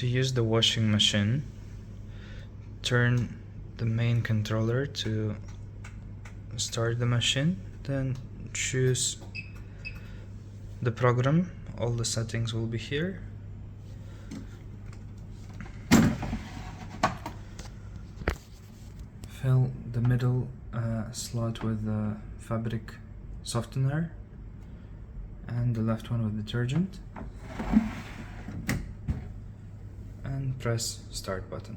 To use the washing machine, turn the main controller to start the machine, then choose the program. All the settings will be here. Fill the middle slot with the fabric softener and the left one with detergent, and press start button.